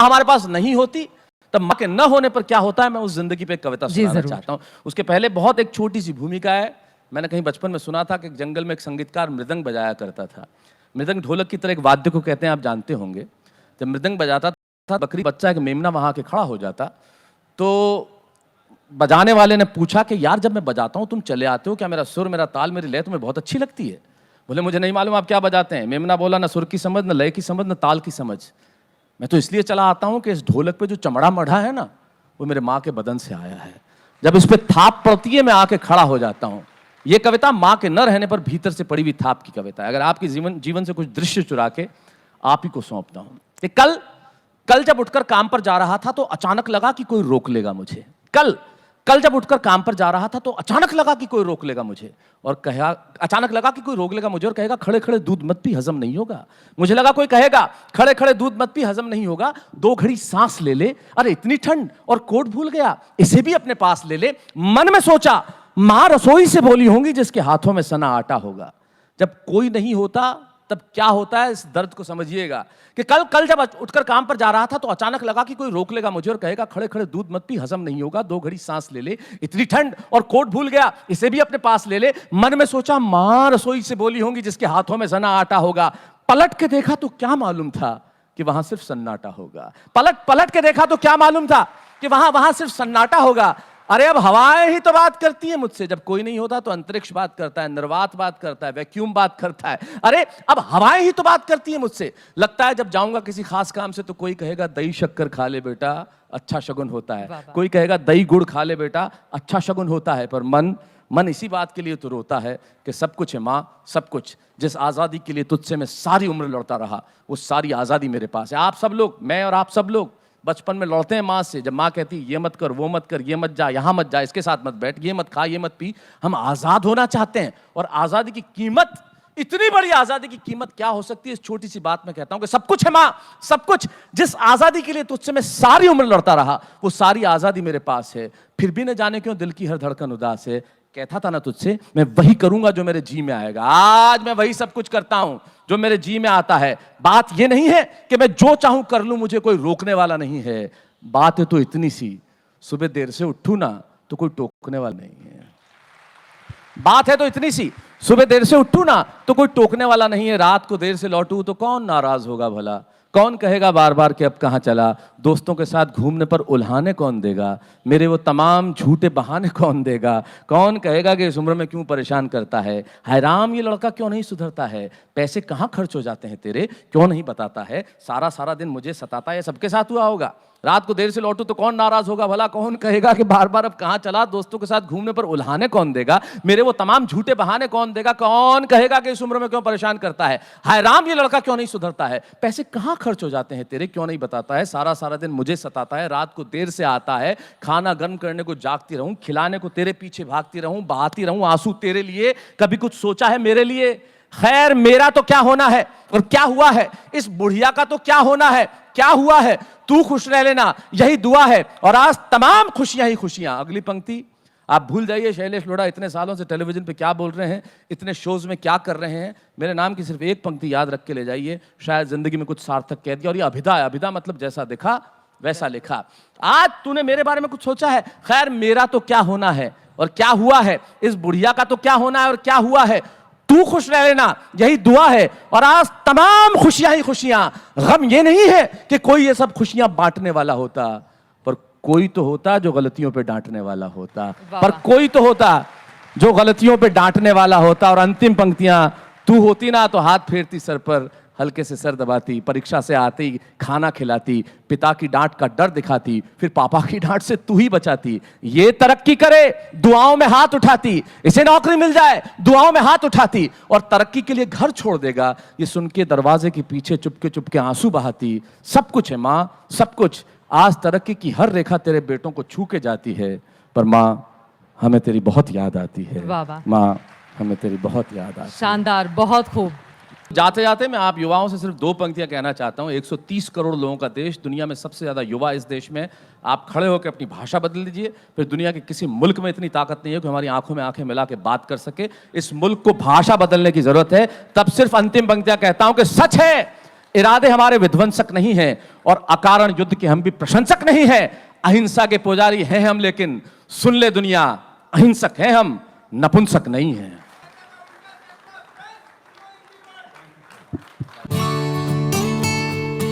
हमारे पास नहीं होती तब माँ के न होने पर क्या होता है, मैं उस जिंदगी पे एक कविता सुनाना चाहता हूँ। उसके पहले बहुत एक छोटी सी भूमिका है। मैंने कहीं बचपन में सुना था कि जंगल में एक संगीतकार मृदंग बजाया करता था। मृदंग ढोलक की तरह एक वाद्य को कहते हैं, आप जानते होंगे। जब मृदंग बजाता था, बकरी बच्चा एक मेमना वहां के खड़ा हो जाता, तो बजाने वाले ने पूछा कि यार जब मैं बजाता हूँ तुम चले आते हो, क्या मेरा सुर, मेरा ताल, मेरी लय तुम्हें बहुत अच्छी लगती है? बोले मुझे नहीं मालूम आप क्या बजाते हैं। मेमना बोला न सुर की समझ, न लय की समझ, न ताल की समझ, मैं तो इसलिए चला आता हूं कि इस ढोलक पे जो चमड़ा मढ़ा है ना, वो मेरे माँ के बदन से आया है। जब इस पे थाप पड़ती है मैं आके खड़ा हो जाता हूं। ये कविता माँ के न रहने पर भीतर से पड़ी हुई थाप की कविता है। अगर आपके जीवन से कुछ दृश्य चुरा के आप ही को सौंपता हूं कि कल जब उठकर काम पर जा रहा था तो अचानक लगा कि कोई रोक लेगा मुझे। कल जब उठकर काम पर जा रहा था तो अचानक लगा कि कोई रोक लेगा मुझे और कहेगा खड़े खड़े दूध मत पी, हजम नहीं होगा। मुझे लगा कोई कहेगा खड़े खड़े दूध मत पी, हजम नहीं होगा, 2 घड़ी सांस ले ले, अरे इतनी ठंड और कोट भूल गया, इसे भी अपने पास ले ले। मन में सोचा मां रसोई से बोली होंगी जिसके हाथों में सना आटा होगा। जब कोई नहीं होता तब क्या होता है, इस दर्द को समझिएगा कि कल जब उठकर काम पर जा रहा था तो अचानक लगा कि कोई रोक लेगा मुझे और कहेगा खड़े खड़े दूध मत पी, हजम नहीं होगा, 2 घड़ी सांस ले ले, इतनी ठंड और कोट भूल गया, इसे भी अपने पास ले ले। मन में सोचा मां रसोई से बोली होंगी जिसके हाथों में सना आटा होगा। पलट के देखा तो क्या मालूम था कि वहां सिर्फ सन्नाटा होगा। पलट के देखा तो क्या मालूम था कि वहां सिर्फ सन्नाटा होगा। अरे अब हवाएं ही तो बात करती है मुझसे। जब कोई नहीं होता तो अंतरिक्ष बात करता है, निर्वात बात करता है, वैक्यूम बात करता है। अरे अब हवाएं ही तो बात करती है मुझसे। लगता है जब जाऊंगा किसी खास काम से तो कोई कहेगा दही शक्कर खा ले बेटा, अच्छा शगुन होता है। कोई कहेगा दही गुड़ खा ले बेटा, अच्छा शगुन होता है। पर मन इसी बात के लिए तो रोता है कि सब कुछ है माँ, सब कुछ। जिस आज़ादी के लिए तुझसे मैं सारी उम्र लड़ता रहा, वो सारी आज़ादी मेरे पास है। आप सब लोग, मैं और आप सब लोग बचपन में लड़ते हैं माँ से। जब माँ कहती ये मत कर, वो मत कर, ये मत जा, यहाँ मत जा, इसके साथ मत बैठ, ये मत खा, ये मत पी। हम आज़ाद होना चाहते हैं और आज़ादी की कीमत, इतनी बड़ी आज़ादी की कीमत क्या हो सकती है, इस छोटी सी बात में कहता हूं कि सब कुछ है माँ, सब कुछ। जिस आज़ादी के लिए तुझसे मैं सारी उम्र लड़ता रहा, वो सारी आज़ादी मेरे पास है। फिर भी न जाने क्यों दिल की हर धड़कन उदास है। कहता था ना तुझसे मैं वही करूंगा जो मेरे जी में आएगा। आज मैं वही सब कुछ करता हूं जो मेरे जी में आता है। बात यह नहीं है कि मैं जो चाहूं कर लूं, मुझे कोई रोकने वाला नहीं है। बात है तो इतनी सी, सुबह देर से उठूं ना तो कोई टोकने वाला नहीं है। बात है तो इतनी सी, सुबह देर से उठूं ना तो कोई टोकने वाला नहीं है। रात को देर से लौटूं तो कौन नाराज होगा भला। कौन कहेगा बार बार कि अब कहाँ चला। दोस्तों के साथ घूमने पर उल्हाने कौन देगा। मेरे वो तमाम झूठे बहाने कौन देगा। कौन कहेगा कि इस उम्र में क्यों परेशान करता है। हाय राम ये लड़का क्यों नहीं सुधरता है। पैसे कहाँ खर्च हो जाते हैं तेरे, क्यों नहीं बताता है। सारा दिन मुझे सताता है। सबके साथ हुआ होगा। रात को देर से लौटूं तो कौन नाराज होगा भला। कौन कहेगा कि बार बार अब कहाँ चला। दोस्तों के साथ घूमने पर उल्हाने कौन देगा। मेरे वो तमाम झूठे बहाने कौन देगा। कौन कहेगा कि इस उम्र में क्यों परेशान करता है। हाय राम ये लड़का क्यों नहीं सुधरता है। पैसे कहाँ खर्च हो जाते हैं तेरे, क्यों नहीं बताता है। सारा दिन मुझे सताता है। रात को देर से आता है। खाना गर्म करने को जागती रहूं, खिलाने को तेरे पीछे भागती रहूं, बहाती रहूं आंसू तेरे लिए। कभी कुछ सोचा है मेरे लिए। खैर मेरा तो क्या होना है और क्या हुआ है, इस बुढ़िया का तो क्या होना है, क्या हुआ है। तू खुश रह लेना यही दुआ है और आज तमाम खुशियां ही खुशियां। अगली पंक्ति आप भूल जाइए। शैलेश लोढ़ा इतने सालों से टेलीविजन पे क्या बोल रहे हैं, इतने शोज में क्या कर रहे हैं। मेरे नाम की सिर्फ एक पंक्ति याद रख के ले जाइए, शायद जिंदगी में कुछ सार्थक कह दिया। और ये अभिधा है। अभिधा मतलब जैसा दिखा वैसा लिखा। आज तूने मेरे बारे में कुछ सोचा है। खैर मेरा तो क्या होना है और क्या हुआ है, इस बुढ़िया का तो क्या होना है और क्या हुआ है। तू खुश रह लेना यही दुआ है और आज तमाम खुशियां ही खुशियां। गम ये नहीं है कि कोई ये सब खुशियां बांटने वाला होता, पर कोई तो होता जो गलतियों पे डांटने वाला होता। पर कोई तो होता जो गलतियों पे डांटने वाला होता। और अंतिम पंक्तियां, तू होती ना तो हाथ फेरती सर पर, हल्के से सर दबाती, परीक्षा से आती खाना खिलाती, पिता की डांट का डर दिखाती, फिर पापा की डांट से तू ही बचाती। ये तरक्की करे दुआओं में हाथ उठाती, इसे नौकरी मिल जाए दुआओं में हाथ उठाती, और तरक्की के लिए घर छोड़ देगा ये सुन के दरवाजे के पीछे चुपके आंसू बहाती। सब कुछ है माँ, सब कुछ। आज तरक्की की हर रेखा तेरे बेटों को छू के जाती है, पर माँ हमें तेरी बहुत याद आती है। माँ हमें तेरी बहुत याद आती है। शानदार, बहुत खूब। जाते जाते मैं आप युवाओं से सिर्फ 2 पंक्तियां कहना चाहता हूं। 130 करोड़ लोगों का देश, दुनिया में सबसे ज्यादा युवा इस देश में। आप खड़े होकर अपनी भाषा बदल लीजिए। फिर दुनिया के किसी मुल्क में इतनी ताकत नहीं है कि हमारी आंखों में आंखें मिला के बात कर सके। इस मुल्क को भाषा बदलने की जरूरत है। तब सिर्फ अंतिम पंक्तियां कहता हूं कि सच है इरादे हमारे विध्वंसक नहीं हैं और अकारण युद्ध के हम भी प्रशंसक नहीं हैं। अहिंसा के पुजारी हैं हम, लेकिन सुन ले दुनिया, अहिंसक हैं हम, नपुंसक नहीं हैं।